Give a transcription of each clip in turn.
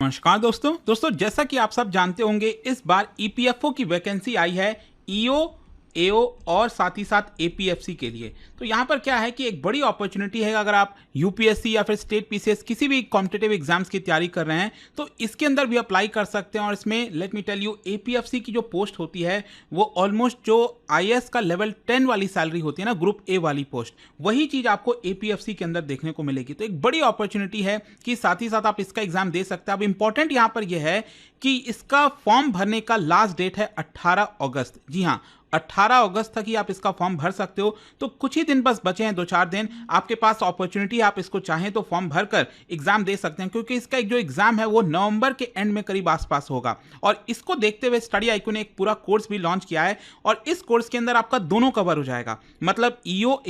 नमस्कार दोस्तों जैसा कि आप सब जानते होंगे इस बार ईपीएफओ की वैकेंसी आई है ईओ एओ और साथ ही साथ एपीएफसी के लिए। तो यहाँ पर क्या है कि एक बड़ी अपॉर्चुनिटी है, अगर आप यूपीएससी या फिर स्टेट पीसीएस किसी भी कॉम्पिटिटिव एग्जाम्स की तैयारी कर रहे हैं तो इसके अंदर भी अप्लाई कर सकते हैं। और इसमें let me tell you, APFC की जो पोस्ट होती है वो ऑलमोस्ट जो आईएएस का लेवल 10 वाली सैलरी होती है ना, ग्रुप ए वाली पोस्ट, वही चीज़ आपको एपीएफसी के अंदर देखने को मिलेगी। तो एक बड़ी अपॉर्चुनिटी है कि साथ ही साथ आप इसका एग्जाम दे सकते हैं। अब इंपॉर्टेंट यहाँ पर यह है कि इसका फॉर्म भरने का लास्ट डेट है 18 अगस्त। जी हाँ, 18 अगस्त तक ही आप इसका फॉर्म भर सकते हो। तो कुछ ही दिन बस बचे हैं, 2-4 दिन आपके पास अपॉर्चुनिटी है, आप इसको चाहें तो फॉर्म भरकर एग्जाम दे सकते हैं, क्योंकि इसका एक जो एग्जाम है वो नवंबर के एंड में करीब आसपास होगा। और इसको देखते हुए स्टडी आईक्यू ने एक पूरा कोर्स भी लॉन्च किया है और इस कोर्स के अंदर आपका दोनों कवर हो जाएगा, मतलब ईओ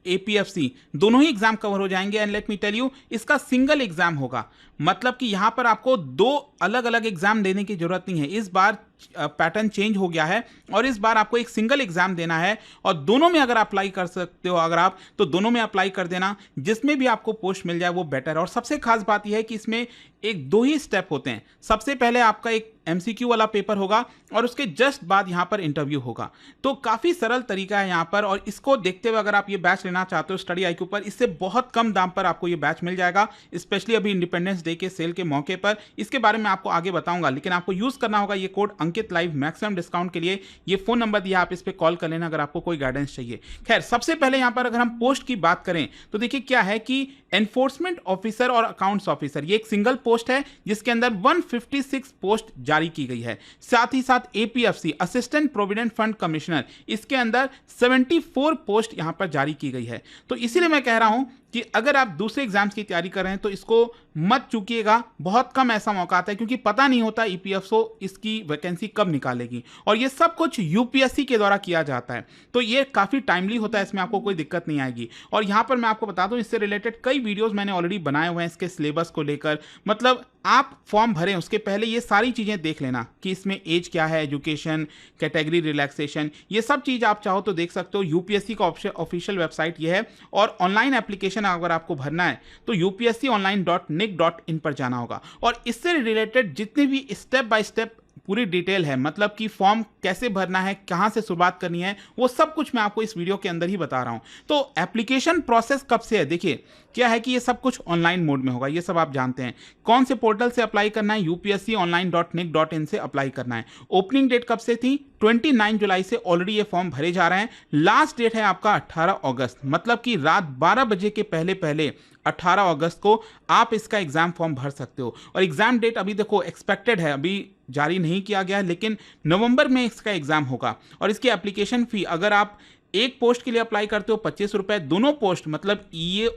एपीएफसी दोनों ही एग्जाम कवर हो जाएंगे। And let me tell you, इसका सिंगल एग्जाम होगा, मतलब कि यहां पर आपको दो अलग अलग एग्जाम देने की जरूरत नहीं है। इस बार पैटर्न चेंज हो गया है और इस बार आपको एक सिंगल एग्जाम देना है और दोनों में अगर अप्लाई कर सकते हो अगर आप, तो दोनों में अप्लाई कर देना, जिसमें भी आपको पोस्ट मिल जाए वो बेटर है। और सबसे खास बात यह है कि इसमें एक दो ही स्टेप होते हैं। सबसे पहले आपका एक एमसीक्यू वाला पेपर होगा और उसके जस्ट बाद यहां पर इंटरव्यू होगा। तो काफी सरल तरीका है यहां पर। और इसको देखते हुए अगर आप ये बैच लेना चाहते हो स्टडी आईक्यू पर, इससे बहुत कम दाम पर आपको ये बैच मिल जाएगा, स्पेशली अभी इंडिपेंडेंस डे के सेल के मौके पर। इसके बारे में आपको आगे बताऊंगा, लेकिन आपको यूज करना होगा ये कोड अंकित लाइव मैक्सिमम डिस्काउंट के लिए। ये फोन नंबर दिया, आप इस पे कॉल कर लेना अगर आपको कोई गाइडेंस चाहिए। खैर, सबसे पहले यहां पर अगर हम पोस्ट की बात करें तो देखिए क्या है कि एनफोर्समेंट ऑफिसर और अकाउंट्स ऑफिसर, ये एक सिंगल पोस्ट है जिसके अंदर 156 पोस्ट जारी की गई है। साथ ही साथ APFC assistant provident fund commissioner, इसके अंदर 74 पोस्ट यहां पर जारी की गई है। तो इसीलिए मैं कह रहा हूं कि अगर आप दूसरे एग्जाम्स की तैयारी कर रहे हैं तो इसको मत चूकिएगा। बहुत कम ऐसा मौका आता है, क्योंकि पता नहीं होता ईपीएफओ इसकी वैकेंसी कब निकालेगी, और ये सब कुछ यूपीएससी के द्वारा किया जाता है, तो ये काफी टाइमली होता है, इसमें आपको कोई दिक्कत नहीं आएगी। और यहां पर मैं आपको बता दूं, इससे रिलेटेड कई वीडियोस मैंने ऑलरेडी बनाए हुए हैं इसके सिलेबस को लेकर। मतलब आप फॉर्म भरें उसके पहले ये सारी चीजें देख लेना कि इसमें एज क्या है, एजुकेशन, कैटेगरी रिलैक्सेशन, ये सब चीज आप चाहो तो देख सकते हो। यूपीएससी का ऑफिशियल वेबसाइट ये है, और ऑनलाइन एप्लीकेशन अगर आपको भरना है तो upsconline.nic.in पर जाना होगा। और इससे रिलेटेड जितने भी स्टेप बाय स्टेप पूरी डिटेल है, मतलब कि फॉर्म कैसे भरना है, कहां से शुरुआत करनी है, वो सब कुछ मैं आपको इस वीडियो के अंदर ही बता रहा हूं। तो एप्लीकेशन प्रोसेस कब से है, देखिए क्या है कि ये सब कुछ ऑनलाइन मोड में होगा, ये सब आप जानते हैं। कौन से पोर्टल से अप्लाई करना है, upsconline.nic.in से अप्लाई करना है। ओपनिंग डेट कब से थी, 29 जुलाई से ऑलरेडी ये फॉर्म भरे जा रहे हैं। लास्ट डेट है आपका 18 अगस्त, मतलब कि रात 12 बजे के पहले पहले 18 अगस्त को आप इसका एग्जाम फॉर्म भर सकते हो। और एग्जाम डेट अभी देखो एक्सपेक्टेड है, अभी जारी नहीं किया गया है, लेकिन नवंबर में इसका एग्जाम होगा। और इसकी एप्लीकेशन फी, अगर आप एक पोस्ट के लिए अप्लाई करते हो 25 रुपए, दोनों पोस्ट मतलब ईओ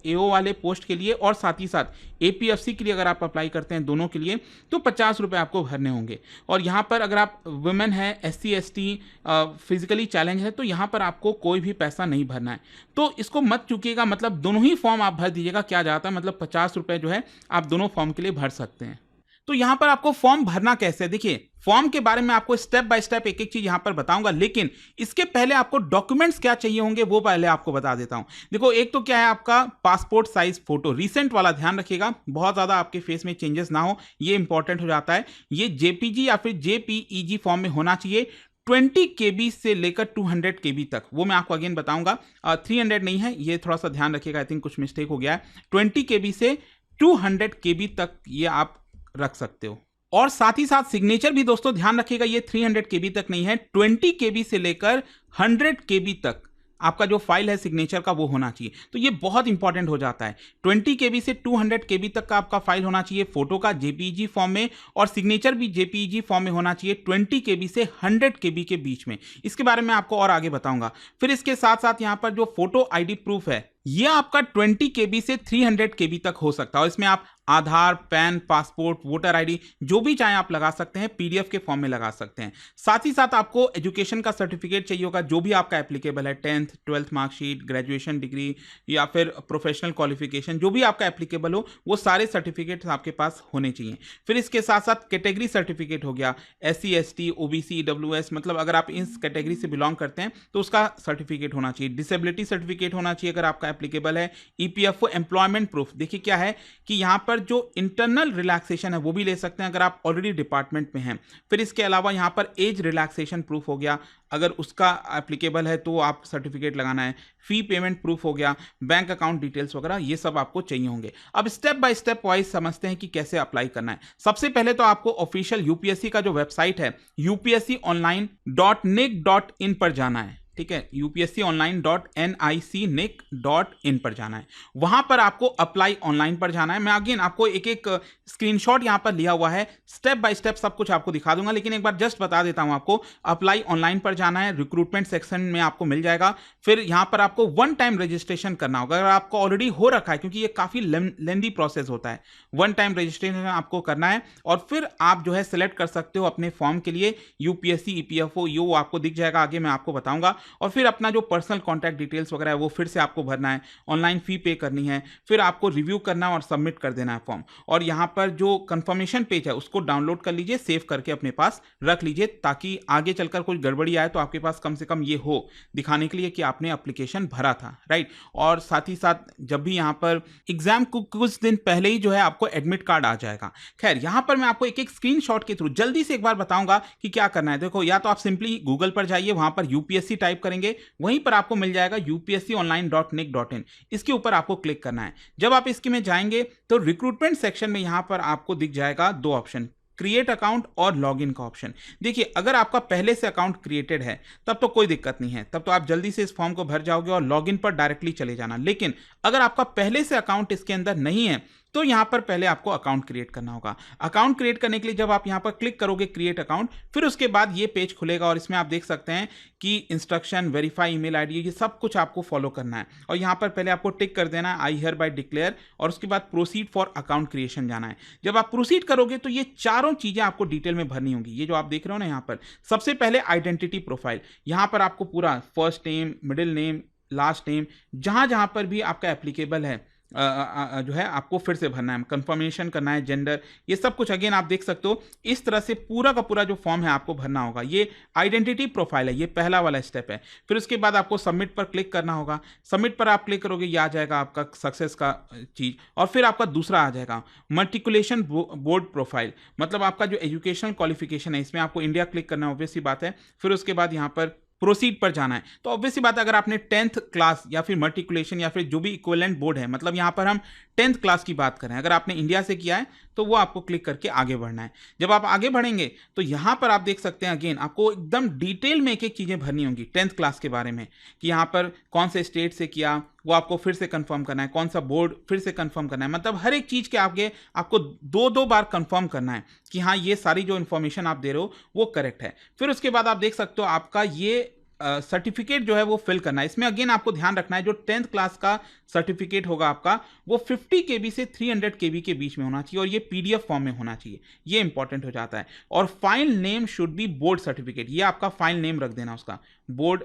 एओ वाले पोस्ट के लिए और साथ ही साथ एपीएफसी के लिए अगर आप अप्लाई करते हैं दोनों के लिए, तो 50 रुपए आपको भरने होंगे। और यहाँ पर अगर आप वुमेन है, एससी एसटी, फिजिकली चैलेंज है, तो यहाँ पर आपको कोई भी पैसा नहीं भरना है। तो इसको मत चूकिएगा, मतलब दोनों ही फॉर्म आप भर दीजिएगा। क्या जाता है, मतलब 50 रुपए जो है आप दोनों फॉर्म के लिए भर सकते हैं। तो यहां पर आपको फॉर्म भरना कैसे है, देखिए फॉर्म के बारे में आपको स्टेप बाय स्टेप एक एक चीज यहां पर बताऊंगा, लेकिन इसके पहले आपको डॉक्यूमेंट्स क्या चाहिए होंगे वो पहले आपको बता देता हूं। देखो, एक तो क्या है आपका पासपोर्ट साइज फोटो, रिसेंट वाला, ध्यान रखिएगा बहुत ज्यादा आपके फेस में चेंजेस ना हो, ये इंपॉर्टेंट हो जाता है। ये जेपीजी या फिर जेपीईजी फॉर्म में होना चाहिए। 20 KB से लेकर 200 KB तक, वो मैं आपको अगेन बताऊंगा। 300 नहीं है, ये थोड़ा सा ध्यान रखिएगा, आई थिंक कुछ मिस्टेक हो गया है। 20 KB से 200 KB तक ये आप रख सकते हो। और साथ ही साथ सिग्नेचर भी दोस्तों ध्यान रखिएगा, ये 300 KB तक नहीं है, 20 KB से लेकर 100 KB तक आपका जो फाइल है सिग्नेचर का वो होना चाहिए। तो ये बहुत इंपॉर्टेंट हो जाता है। 20 KB से 200 KB तक का आपका फाइल होना चाहिए फोटो का जेपीईजी फॉर्म में, और सिग्नेचर भी जेपीईजी फॉर्म में होना चाहिए 20 KB से 100 KB के बीच में। इसके बारे में आपको और आगे बताऊंगा। फिर इसके साथ साथ यहाँ पर जो फोटो आईडी प्रूफ है, ये आपका 20 KB से 300 KB तक हो सकता है। और इसमें आप आधार, पैन, पासपोर्ट, वोटर आईडी जो भी चाहे आप लगा सकते हैं, पीडीएफ के फॉर्म में लगा सकते हैं। साथ ही साथ आपको एजुकेशन का सर्टिफिकेट चाहिए होगा, जो भी आपका एप्लीकेबल है, 10th 12th marksheet, graduation degree या फिर प्रोफेशनल क्वालिफिकेशन, जो भी आपका एप्लीकेबल हो, वो सारे सर्टिफिकेट्स आपके पास होने चाहिए। फिर इसके साथ साथ कैटेगरी सर्टिफिकेट हो गया, SC ST OBC EWS, मतलब अगर आप इस कैटेगरी से बिलोंग करते हैं तो उसका सर्टिफिकेट होना चाहिए। डिसेबिलिटी सर्टिफिकेट होना चाहिए अगर आपका एप्लीकेबल है। ईपीएफओ एम्प्लॉयमेंट प्रूफ, देखिए क्या है कि यहाँ पर जो इंटरनल रिलैक्सेशन है वो भी ले सकते हैं अगर आप ऑलरेडी डिपार्टमेंट में हैं। फिर इसके अलावा यहाँ पर एज रिलैक्सेशन प्रूफ हो गया, अगर उसका एप्लीकेबल है तो आप सर्टिफिकेट लगाना है। फी पेमेंट प्रूफ हो गया, बैंक अकाउंट डिटेल्स वगैरह ये सब आपको चाहिए होंगे। अब स्टेप बाय स्टेप वाइज समझते हैं कि कैसे अप्लाई करना है। सबसे पहले तो आपको ऑफिशियल यूपीएससी का जो वेबसाइट है upsconline.nic.in पर जाना है, ठीक है, upsconline.nic.in पर जाना है। वहां पर आपको अप्लाई ऑनलाइन पर जाना है। मैं अगेन आपको एक एक स्क्रीनशॉट यहां पर लिया हुआ है, स्टेप बाय स्टेप सब कुछ आपको दिखा दूंगा, लेकिन एक बार जस्ट बता देता हूं आपको। अप्लाई ऑनलाइन पर जाना है, रिक्रूटमेंट सेक्शन में आपको मिल जाएगा। फिर यहां पर आपको वन टाइम रजिस्ट्रेशन करना होगा, अगर आपको ऑलरेडी हो रखा है, क्योंकि ये काफी लेंदी प्रोसेस होता है। वन टाइम रजिस्ट्रेशन आपको करना है और फिर आप जो है सिलेक्ट कर सकते हो अपने फॉर्म के लिए यूपीएससी ईपीएफओ, यो आपको दिख जाएगा, आगे मैं आपको बताऊंगा। और फिर अपना जो पर्सनल कॉन्टैक्ट डिटेल्स वगैरह है वो फिर से आपको भरना है, ऑनलाइन फी पे करनी है, फिर आपको रिव्यू करना है और सबमिट कर देना है फॉर्म। और यहाँ पर जो कंफर्मेशन पेज है उसको डाउनलोड कर लीजिए, सेव करके अपने पास रख लीजिए, ताकि आगे चलकर कोई गड़बड़ी आए तो आपके पास कम से कम ये हो दिखाने के लिए कि आपने एप्लीकेशन भरा था, राइट। और साथ ही साथ जब भी यहाँ पर एग्जाम को कुछ दिन पहले ही जो है आपको एडमिट कार्ड आ जाएगा। खैर यहाँ पर मैं आपको एक एक स्क्रीनशॉट के थ्रू जल्दी से एक बार बताऊंगा कि क्या करना है। देखो, या तो आप सिंपली गूगल पर जाइए, वहां पर यूपीएससी टाइप करेंगे, वहीं पर आपको मिल जाएगा upsconline.nic.in, इसके ऊपर आपको क्लिक करना है। जब आप इसके में जाएंगे तो रिक्रूटमेंट सेक्शन में यहां पर आपको दिख जाएगा दो ऑप्शन, क्रिएट अकाउंट और लॉगिन का ऑप्शन। देखिए, अगर आपका पहले से अकाउंट क्रिएटेड है तब तो कोई दिक्कत नहीं है, तब तो आप जल्दी से इस फॉर्म को भर जाओगे और लॉगिन पर डायरेक्टली चले जाना। लेकिन अगर आपका पहले से अकाउंट इसके अंदर नहीं है तो यहां पर पहले आपको अकाउंट क्रिएट करना होगा। अकाउंट क्रिएट करने के लिए जब आप यहां पर क्लिक करोगे क्रिएट अकाउंट, फिर उसके बाद ये पेज खुलेगा और इसमें आप देख सकते हैं कि इंस्ट्रक्शन, वेरीफाई ईमेल आईडी, ये सब कुछ आपको फॉलो करना है। और यहां पर पहले आपको टिक कर देना है आई हियर बाय डिक्लेयर, और उसके बाद प्रोसीड फॉर अकाउंट क्रिएशन जाना है। जब आप प्रोसीड करोगे तो ये चारों चीजें आपको डिटेल में भरनी होंगी। ये जो आप देख रहे हो ना, यहाँ पर सबसे पहले आइडेंटिटी प्रोफाइल, यहां पर आपको पूरा first name, middle name, last name, जहां जहां पर भी आपका एप्लीकेबल है जो है आपको फिर से भरना है, कंफर्मेशन करना है, जेंडर, ये सब कुछ अगेन आप देख सकते हो। इस तरह से पूरा का पूरा जो फॉर्म है आपको भरना होगा। ये आइडेंटिटी प्रोफाइल है, ये पहला वाला स्टेप है। फिर उसके बाद आपको सबमिट पर क्लिक करना होगा। सबमिट पर आप क्लिक करोगे, ये आ जाएगा आपका सक्सेस का चीज। और फिर आपका दूसरा आ जाएगा मर्टिकुलेशन बोर्ड प्रोफाइल, मतलब आपका जो एजुकेशनल क्वालिफिकेशन है, इसमें आपको इंडिया क्लिक करना है, ऑब्वियस सी बात है। फिर उसके बाद यहाँ पर प्रोसीड पर जाना है। तो ऑब्वियसली बात है, अगर आपने 10th क्लास या फिर मर्टिकुलेशन या फिर जो भी इक्विवेलेंट बोर्ड है, मतलब यहां पर हम 10th क्लास की बात करें, अगर आपने इंडिया से किया है तो वो आपको क्लिक करके आगे बढ़ना है। जब आप आगे बढ़ेंगे तो यहां पर आप देख सकते हैं अगेन आपको एकदम डिटेल में एक एक चीजें भरनी होंगी 10th क्लास के बारे में, कि यहां पर कौन से स्टेट से किया वो आपको फिर से कंफर्म करना है, कौन सा बोर्ड फिर से कंफर्म करना है, मतलब हर एक चीज के आगे आपको दो बार कंफर्म करना है कि हाँ ये सारी जो इंफॉर्मेशन आप दे रहे हो वो करेक्ट है। फिर उसके बाद आप देख सकते हो आपका ये सर्टिफिकेट जो है वो फिल करना है। इसमें अगेन आपको ध्यान रखना है जो 10th क्लास का सर्टिफिकेट होगा आपका वो 50 KB से 300 KB के बीच में होना चाहिए और ये PDF फॉर्म में होना चाहिए, ये इंपॉर्टेंट हो जाता है। और file name should be board certificate, ये आपका फाइल नेम रख देना उसका, बोर्ड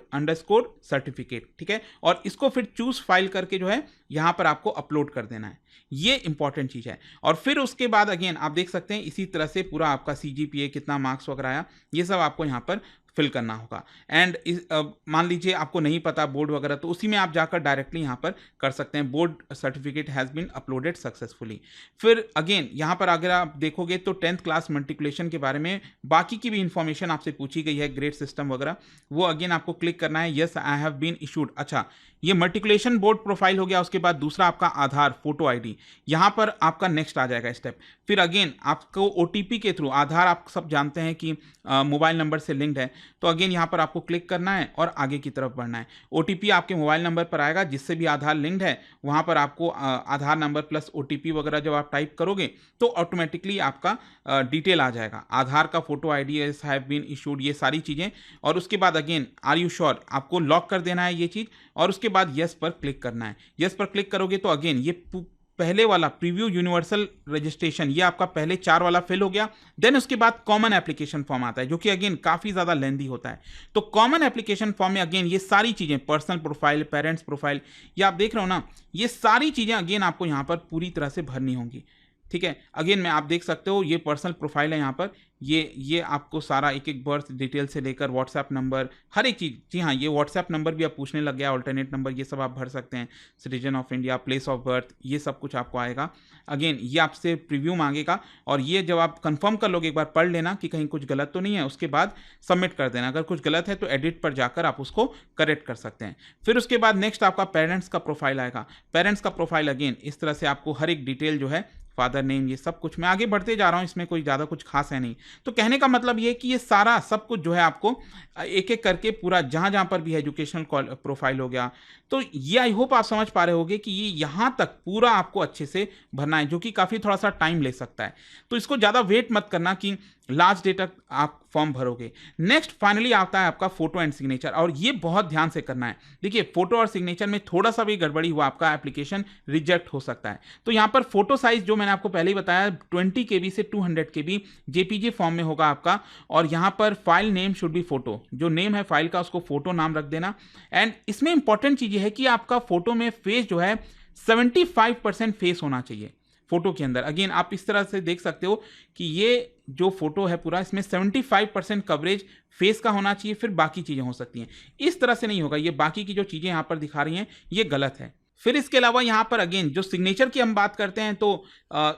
सर्टिफिकेट, ठीक है। और इसको फिर चूज फाइल करके जो है यहां पर आपको अपलोड कर देना है, ये इंपॉर्टेंट चीज है। और फिर उसके बाद अगेन आप देख सकते हैं इसी तरह से पूरा आपका CGPA कितना मार्क्स वगैरह आया, ये सब आपको यहां पर फिल करना होगा। एंड मान लीजिए आपको नहीं पता बोर्ड वगैरह, तो उसी में आप जाकर डायरेक्टली यहां पर कर सकते हैं, board certificate has been uploaded successfully. फिर अगेन यहां पर अगर आप देखोगे तो 10th क्लास मल्टीप्लिकेशन के बारे में बाकी की भी इंफॉर्मेशन आपसे पूछी गई है, ग्रेड सिस्टम वगैरह, वो अगेन आपको क्लिक करना है, yes I have been issued. अच्छा, ये मल्टीप्लिकेशन बोर्ड प्रोफाइल हो गया। उसके बाद दूसरा आपका आधार फोटो आईडी, यहां पर आपका नेक्स्ट आ जाएगा स्टेप। फिर अगेन आपको OTP के थ्रू, आधार आप सब जानते हैं कि मोबाइल नंबर से लिंक्ड है, तो अगेन यहां पर आपको क्लिक करना है और आगे की तरफ बढ़ना है। OTP आपके मोबाइल नंबर पर आएगा जिससे भी आधार लिंक्ड है, वहां पर आपको आधार नंबर प्लस OTP वगैरह जब आप टाइप करोगे तो ऑटोमेटिकली आपका डिटेल आ जाएगा, आधार का photo ID, yes have been issued, ये सारी चीजें। और उसके बाद अगेन आर यू श्योर, आपको लॉक कर देना है ये चीज, और उसके बाद यस पर क्लिक करना है। यस पर क्लिक करोगे तो अगेन ये पहले वाला प्रीव्यू यूनिवर्सल रजिस्ट्रेशन, ये आपका पहले 4 वाला फिल हो गया। देन उसके बाद कॉमन एप्लीकेशन फॉर्म आता है जो कि अगेन काफी ज्यादा लेंदी होता है। तो कॉमन एप्लीकेशन फॉर्म में अगेन ये सारी चीजें, पर्सनल प्रोफाइल, पेरेंट्स प्रोफाइल, ये आप देख रहे हो ना, ये सारी चीजें अगेन आपको यहां पर पूरी तरह से भरनी होंगी। ठीक है। अगेन मैं आप देख सकते हो ये पर्सनल प्रोफाइल है यहाँ पर, ये आपको सारा एक एक बर्थ डिटेल से लेकर व्हाट्सएप नंबर हर एक चीज़, जी हाँ ये व्हाट्सएप नंबर भी आप पूछने लग गया, अल्टरनेट नंबर ये सब आप भर सकते हैं, citizen of India, place of birth, ये सब कुछ आपको आएगा। अगेन ये आपसे प्रीव्यू मांगेगा और ये जब आप कंफर्म कर लोगे, एक बार पढ़ लेना कि कहीं कुछ गलत तो नहीं है, उसके बाद सबमिट कर देना। अगर कुछ गलत है तो एडिट पर जाकर आप उसको करेक्ट कर सकते हैं। फिर उसके बाद नेक्स्ट आपका पेरेंट्स का प्रोफाइल आएगा। पेरेंट्स का प्रोफाइल अगेन इस तरह से आपको हर एक डिटेल जो है, फादर नेम, ये सब कुछ मैं आगे बढ़ते जा रहा हूँ, इसमें कोई ज़्यादा कुछ खास है नहीं। तो कहने का मतलब ये कि ये सारा सब कुछ जो है आपको एक एक करके पूरा जहाँ जहाँ पर भी एजुकेशनल प्रोफाइल हो गया, तो ये आई होप आप समझ पा रहे होगे कि ये यहाँ तक पूरा आपको अच्छे से भरना है, जो कि काफ़ी थोड़ा सा टाइम ले सकता है। तो इसको ज़्यादा वेट मत करना कि लास्ट डे तक आप फॉर्म भरोगे। नेक्स्ट फाइनली आता है आपका फोटो एंड सिग्नेचर, और ये बहुत ध्यान से करना है। देखिए फोटो और सिग्नेचर में थोड़ा सा भी गड़बड़ी हुआ आपका एप्लीकेशन रिजेक्ट हो सकता है। तो यहाँ पर फोटो साइज जो मैंने आपको पहले ही बताया 20 KB से 200 KB जेपीजी फॉर्म में होगा आपका, और यहाँ पर file name should be photo, जो नेम है फाइल का उसको फोटो नाम रख देना। एंड इसमें इंपॉर्टेंट चीज़ ये है कि आपका फोटो में फेस जो है 75% फेस होना चाहिए फोटो के अंदर। अगेन आप इस तरह से देख सकते हो कि ये जो फोटो है पूरा, इसमें 75% कवरेज फेस का होना चाहिए, फिर बाकी चीज़ें हो सकती हैं। इस तरह से नहीं होगा, ये बाकी की जो चीज़ें यहाँ पर दिखा रही हैं ये गलत है। फिर इसके अलावा यहाँ पर अगेन जो सिग्नेचर की हम बात करते हैं तो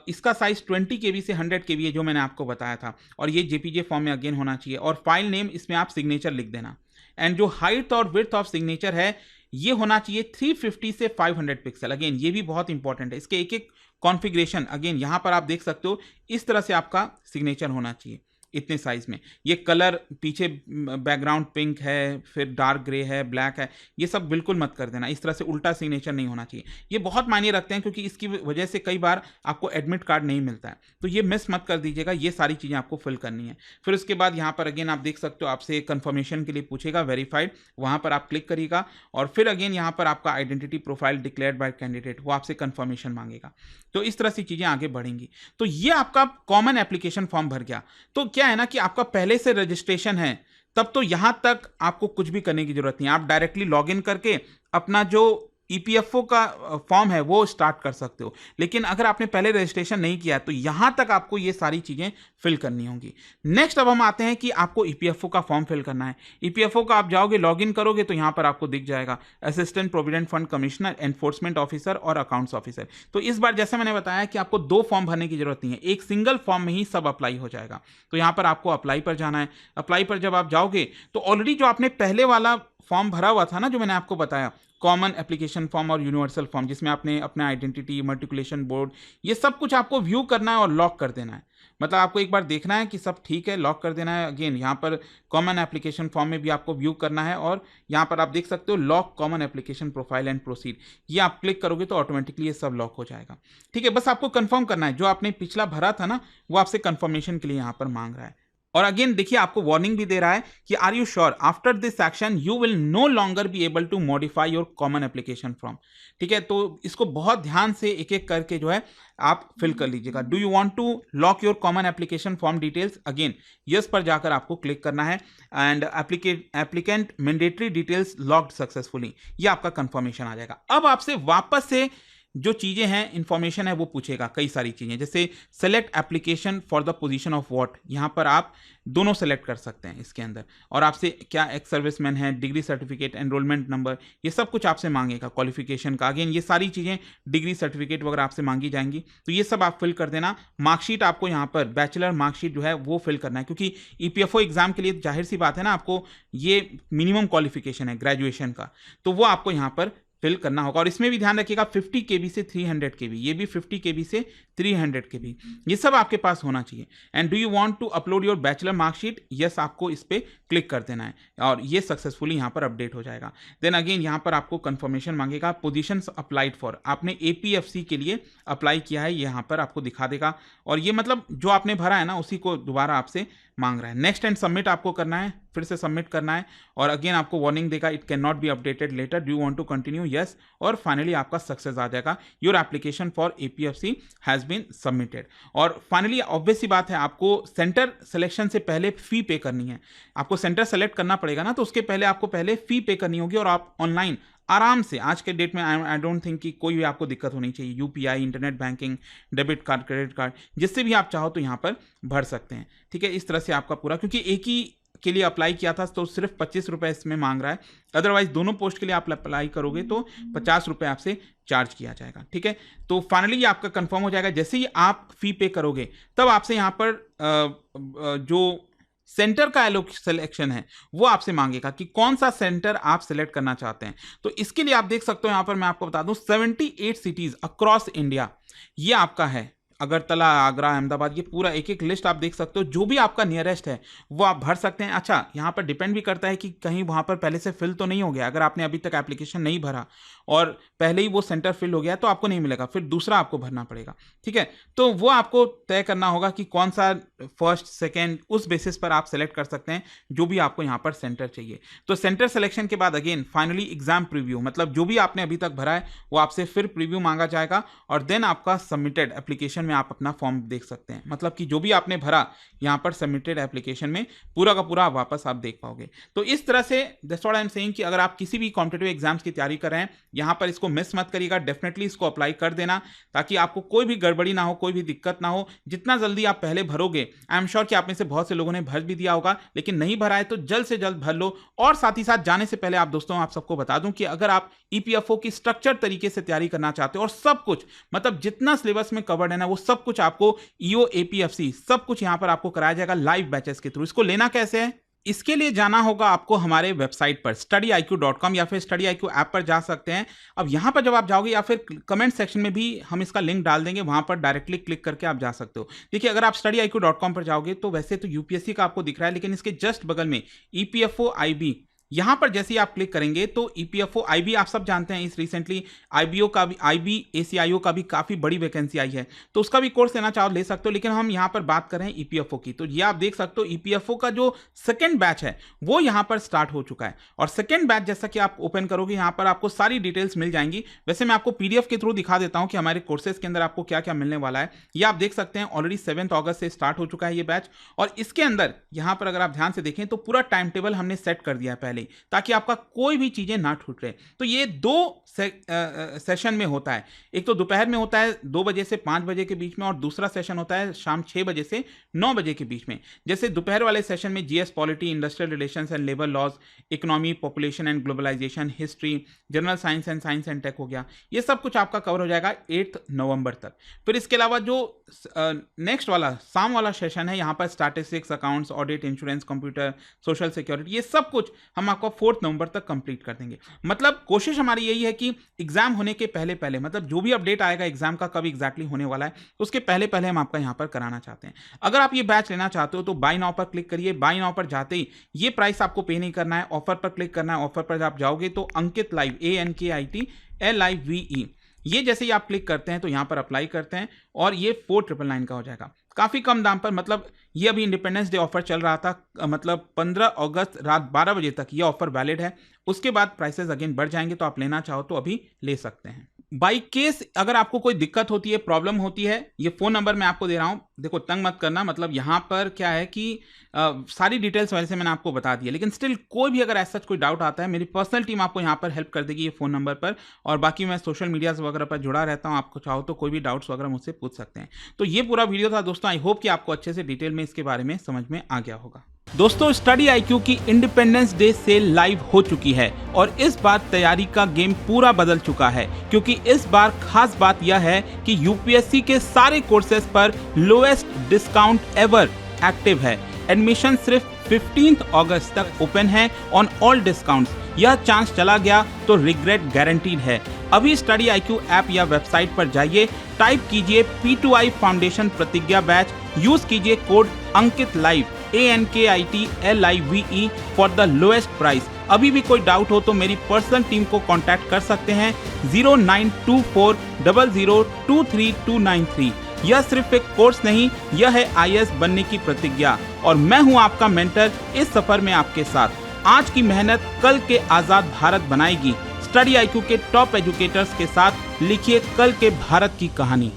इसका साइज 20 KB से 100 KB है, जो मैंने आपको बताया था, और ये जेपीजे फॉर्म में अगेन होना चाहिए, और फाइल नेम इसमें आप सिग्नेचर लिख देना। एंड जो हाइट और विड्थ ऑफ सिग्नेचर है ये होना चाहिए 350 से 500 पिक्सल। अगेन ये भी बहुत इंपॉर्टेंट है, इसके एक एक कॉन्फ़िगरेशन अगेन यहाँ पर आप देख सकते हो, इस तरह से आपका सिग्नेचर होना चाहिए इतने साइज में। ये कलर पीछे बैकग्राउंड पिंक है, फिर डार्क ग्रे है, ब्लैक है, ये सब बिल्कुल मत कर देना। इस तरह से उल्टा सिग्नेचर नहीं होना चाहिए, ये बहुत मायने रखते हैं, क्योंकि इसकी वजह से कई बार आपको एडमिट कार्ड नहीं मिलता है, तो ये मिस मत कर दीजिएगा। ये सारी चीज़ें आपको फिल करनी है। फिर उसके बाद यहाँ पर अगेन आप देख सकते हो, आपसे कंफर्मेशन के लिए पूछेगा वेरीफाइड, वहाँ पर आप क्लिक करिएगा, और फिर अगेन यहाँ पर आपका identity profile declared by candidate, वो आपसे कंफर्मेशन मांगेगा। तो इस तरह से चीज़ें आगे बढ़ेंगी। तो ये आपका कॉमन एप्लीकेशन फॉर्म भर गया। तो क्या है ना कि आपका पहले से रजिस्ट्रेशन है, तब तो यहां तक आपको कुछ भी करने की जरूरत नहीं, आप डायरेक्टली लॉगिन करके अपना जो ईपीएफओ का फॉर्म है वो स्टार्ट कर सकते हो। लेकिन अगर आपने पहले रजिस्ट्रेशन नहीं किया है तो यहां तक आपको ये सारी चीजें फिल करनी होंगी। नेक्स्ट अब हम आते हैं कि आपको ईपीएफओ का फॉर्म फिल करना है। ईपीएफओ का आप जाओगे, लॉगिन करोगे तो यहां पर आपको दिख जाएगा assistant provident fund commissioner, enforcement officer और अकाउंट्स ऑफिसर। तो इस बार जैसे मैंने बताया कि आपको 2 फॉर्म भरने की जरूरत नहीं है, एक सिंगल फॉर्म में ही सब अप्लाई हो जाएगा। तो यहां पर आपको अप्लाई पर जाना है। अप्लाई पर जब आप जाओगे तो ऑलरेडी जो आपने पहले वाला फॉर्म भरा हुआ था ना, जो मैंने आपको बताया कॉमन एप्लीकेशन फॉर्म और यूनिवर्सल फॉर्म, जिसमें आपने अपना आइडेंटिटी, मर्टिकुलेशन बोर्ड, ये सब कुछ आपको व्यू करना है और लॉक कर देना है। मतलब आपको एक बार देखना है कि सब ठीक है, लॉक कर देना है। अगेन यहाँ पर कॉमन एप्लीकेशन फॉर्म में भी आपको व्यू करना है, और यहाँ पर आप देख सकते हो lock common application profile and proceed, ये आप क्लिक करोगे तो ऑटोमेटिकली ये सब लॉक हो जाएगा। ठीक है, बस आपको कंफर्म करना है, जो आपने पिछला भरा था ना वो आपसे कंफर्मेशन के लिए यहाँ पर मांग रहा है। और अगेन देखिए आपको वार्निंग भी दे रहा है कि are you sure after this action you will no longer be able to modify your common application form. ठीक है, तो इसको बहुत ध्यान से एक एक करके जो है आप फिल कर लीजिएगा। Do you want to lock your common application form details, again yes पर जाकर आपको क्लिक करना है। And applicant mandatory details locked successfully, ये आपका कंफर्मेशन आ जाएगा। अब आपसे वापस से जो चीज़ें हैं, इंफॉर्मेशन है, वो पूछेगा कई सारी चीज़ें, जैसे select application for the position of what, यहाँ पर आप दोनों सेलेक्ट कर सकते हैं इसके अंदर। और आपसे क्या एक्स सर्विसमैन है, डिग्री सर्टिफिकेट, एनरोलमेंट नंबर, ये सब कुछ आपसे मांगेगा, क्वालिफिकेशन का, अगेन ये सारी चीज़ें, डिग्री सर्टिफिकेट वगैरह आपसे मांगी जाएंगी, तो ये सब आप फिल कर देना। मार्कशीट आपको यहाँ पर बैचलर मार्कशीट जो है वो फिल करना है, क्योंकि ईपीएफओ एग्जाम के लिए जाहिर सी बात है ना, आपको ये मिनिमम क्वालिफिकेशन है ग्रेजुएशन का, तो वो आपको यहाँ पर फिल करना होगा। और इसमें भी ध्यान रखिएगा 50 KB से 300 KB, ये भी 50 KB से 300 KB, ये सब आपके पास होना चाहिए। And do you want to upload your bachelor marksheet, yes आपको इस पर क्लिक कर देना है, और ये सक्सेसफुली यहाँ पर अपडेट हो जाएगा। देन अगेन यहाँ पर आपको कंफर्मेशन मांगेगा, पोजीशंस अप्लाइड फॉर, आपने एपीएफसी के लिए अप्लाई किया है, यहाँ पर आपको दिखा देगा, और ये मतलब जो आपने भरा है ना उसी को दोबारा आपसे मांग रहा है। नेक्स्ट एंड सबमिट आपको करना है। फिर से सबमिट करना है और अगेन आपको वार्निंग देगा, it can not be updated later, do you want to continue, yes, और फाइनली आपका सक्सेस आ जाएगा, your application for APFC has been submitted. और फाइनली ऑब्वियस सी बात है, आपको सेंटर सिलेक्शन से पहले फी पे करनी है। आपको सेंटर सेलेक्ट करना पड़ेगा ना, तो उसके पहले आपको पहले फी पे करनी होगी और आप ऑनलाइन आराम से, आज के डेट में आई डोंट थिंक कि कोई भी आपको दिक्कत होनी चाहिए, UPI, internet banking, debit card, credit card, जिससे भी आप चाहो तो यहाँ पर भर सकते हैं। ठीक है, इस तरह से आपका पूरा, क्योंकि एक ही के लिए अप्लाई किया था तो सिर्फ 25 रुपये इसमें मांग रहा है, अदरवाइज दोनों पोस्ट के लिए आप अप्लाई करोगे तो 50 रुपये आपसे चार्ज किया जाएगा। ठीक है, तो फाइनली ये आपका कंफर्म हो जाएगा। जैसे ही आप फी पे करोगे तब आपसे यहाँ पर जो सेंटर का सिलेक्शन है वो आपसे मांगेगा कि कौन सा सेंटर आप सिलेक्ट करना चाहते हैं। तो इसके लिए आप देख सकते हो, यहां पर मैं आपको बता दूं 78 सिटीज अक्रॉस इंडिया ये आपका है, अगरतला, आगरा, अहमदाबाद, ये पूरा एक एक लिस्ट आप देख सकते हो। जो भी आपका नियरेस्ट है वो आप भर सकते हैं। अच्छा, यहाँ पर डिपेंड भी करता है कि कहीं वहाँ पर पहले से फिल तो नहीं हो गया। अगर आपने अभी तक एप्लीकेशन नहीं भरा और पहले ही वो सेंटर फिल हो गया तो आपको नहीं मिलेगा, फिर दूसरा आपको भरना पड़ेगा। ठीक है, तो वो आपको तय करना होगा कि कौन सा फर्स्ट, सेकेंड, उस बेसिस पर आप सेलेक्ट कर सकते हैं जो भी आपको यहाँ पर सेंटर चाहिए। तो सेंटर सिलेक्शन के बाद अगेन फाइनली एग्जाम प्रीव्यू, मतलब जो भी आपने अभी तक भरा है वो आपसे फिर प्रीव्यू मांगा जाएगा और देन आपका सबमिटेड एप्लीकेशन में आप अपना फॉर्म देख सकते हैं। मतलब कि जो भी आपने भरा यहाँ पर सबमिटेड एप्लीकेशन में पूरा का पूरा वापस आप देख पाओगे। तो इस तरह से that's what I am saying कि अगर आप किसी भी कॉम्पिटिटिव एग्जाम्स की तैयारी कर रहे हैं, यहाँ पर इसको मिस मत करिएगा, डेफिनेटली इसको अप्लाई कर देना ताकि आपको कोई भी गड़बड़ी ना हो, कोई भी दिक्कत ना हो। जितना जल्दी आप पहले भरोगे, आई एम श्योर कि आप में से बहुत से लोगों ने भर भी दिया होगा, लेकिन नहीं भरा है तो जल्द से जल्द भर लो। और साथ ही साथ जाने से पहले आप दोस्तों, आप सबको बता दूं कि अगर आप ईपीएफओ की स्ट्रक्चर तरीके से तैयारी करना चाहते हो और सब कुछ, मतलब जितना सिलेबस में कवर्ड है ना, वो सब कुछ आपको ईओ, एपीएफसी सब कुछ यहां पर आपको कराया जाएगा लाइव बैचेस के थ्रू। इसको लेना कैसे है? इसके लिए जाना होगा आपको हमारे वेबसाइट पर studiiq.com या फिर StudyIQ ऐप पर जा सकते हैं। अब यहाँ पर जब आप जाओगे या फिर कमेंट सेक्शन में भी हम इसका लिंक डाल देंगे, वहाँ पर डायरेक्टली क्लिक करके आप जा सकते हो। देखिए, अगर आप studyIQ.com पर जाओगे तो वैसे तो यूपीएससी का आपको दिख रहा है, लेकिन इसके जस्ट बगल में ईपीएफओ आईबी, यहां पर जैसे ही आप क्लिक करेंगे तो ईपीएफओ आईबी, आप सब जानते हैं इस रिसेंटली आईबीओ का भी, आईबी एसीआईओ का भी काफी बड़ी वैकेंसी आई है, तो उसका भी कोर्स लेना चाहो ले सकते हो। लेकिन हम यहां पर बात कर रहे हैं ईपीएफओ की, तो ये आप देख सकते हो ईपीएफओ का जो सेकंड बैच है वो यहां पर स्टार्ट हो चुका है। और सेकंड बैच जैसा कि आप ओपन करोगे, यहां पर आपको सारी डिटेल्स मिल जाएंगी। वैसे मैं आपको पीडीएफ के थ्रू दिखा देता हूं कि हमारे कोर्सेज के अंदर आपको क्या क्या मिलने वाला है। ये आप देख सकते हैं ऑलरेडी 7 अगस्त से स्टार्ट हो चुका है ये बैच, और इसके अंदर यहां पर अगर आप ध्यान से देखें तो पूरा टाइम टेबल हमने सेट कर दिया है पहले, ताकि आपका कोई भी चीजें ना छूट रहे। तो ये 2 सेशन में होता है, एक तो दोपहर में होता है 2 बजे से 5 बजे के बीच में, और दूसरा सेशन होता है शाम 6 बजे से 9 बजे के बीच में। जैसे दोपहर वाले सेशन में GS, polity, industrial relations and labour laws, economy, population and globalisation, history, general science and tech हो गया, ये सब कुछ आपका कवर हो जाएगा 8 नवंबर तक। फिर इसके अलावा जो नेक्स्ट वाला शाम वाला सेशन है, यहाँ पर statistics, accounts, audit, insurance, computer, social security, ये सब कुछ हम आपको 4 नवंबर तक कंप्लीट कर देंगे। मतलब कोशिश हमारी यही है कि एग्जाम होने के पहले पहले, मतलब जो भी अपडेट आएगा एग्जाम का कब एग्जैक्टली होने वाला है, उसके पहले पहले हम आपका यहां पर कराना चाहते हैं। अगर आप ये बैच लेना चाहते हो तो बाय नाउ पर क्लिक करिए। बाय नाउ पर जाते ही ये प्राइस आपको पे नहीं करना है, ऑफर पर क्लिक करना है। ऑफर पर आप जाओगे तो अंकित लाइव, ANKIT LIVE, ये जैसे ही आप क्लिक करते हैं तो यहां पर अप्लाई करते हैं और ये 4999 का हो जाएगा, काफी कम दाम पर। मतलब ये अभी इंडिपेंडेंस डे ऑफर चल रहा था, मतलब 15 अगस्त रात 12 बजे तक ये ऑफर वैलिड है। उसके बाद प्राइसेस अगेन बढ़ जाएंगे, तो आप लेना चाहो तो अभी ले सकते हैं। बाई केस अगर आपको कोई दिक्कत होती है, प्रॉब्लम होती है, ये फोन नंबर मैं आपको दे रहा हूं, देखो तंग मत करना। मतलब यहां पर क्या है कि सारी डिटेल्स वैसे मैंने आपको बता दी है, लेकिन स्टिल कोई भी अगर ऐसा कोई डाउट आता है, मेरी पर्सनल टीम आपको यहां पर हेल्प कर देगी ये फोन नंबर पर। और बाकी मैं सोशल मीडिया वगैरह पर जुड़ा रहता हूं, आपको चाहो तो कोई भी डाउट्स वगैरह मुझसे पूछ सकते हैं। तो ये पूरा वीडियो था दोस्तों, आई होप कि आपको अच्छे से डिटेल में इसके बारे में समझ में आ गया होगा। दोस्तों, स्टडी आईक्यू की इंडिपेंडेंस डे सेल लाइव हो चुकी है और इस बार तैयारी का गेम पूरा बदल चुका है, क्योंकि इस बार खास बात यह है कि यूपीएससी के सारे कोर्सेज पर लोएस्ट डिस्काउंट एवर एक्टिव है। एडमिशन सिर्फ 15 अगस्त तक ओपन है ऑन ऑल डिस्काउंट्स। यह चांस चला गया तो रिग्रेट गारंटीड है। अभी स्टडी आईक्यू ऐप या वेबसाइट पर जाइए, टाइप कीजिए P2I फाउंडेशन प्रतिज्ञा बैच, यूज कीजिए code Ankit live ANKIT LIVE for the lowest price. अभी भी कोई डाउट हो तो मेरी पर्सनल टीम को कांटेक्ट कर सकते हैं 092400232993। यह सिर्फ एक कोर्स नहीं, यह है IAS बनने की प्रतिज्ञा। और मैं हूं आपका मेंटर इस सफर में आपके साथ। आज की मेहनत कल के आजाद भारत बनाएगी। स्टडी IQ के टॉप एजुकेटर्स के साथ लिखिए कल के भारत की कहानी।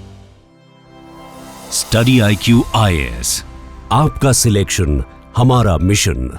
स्टडी IQ IAS, आपका सिलेक्शन हमारा मिशन।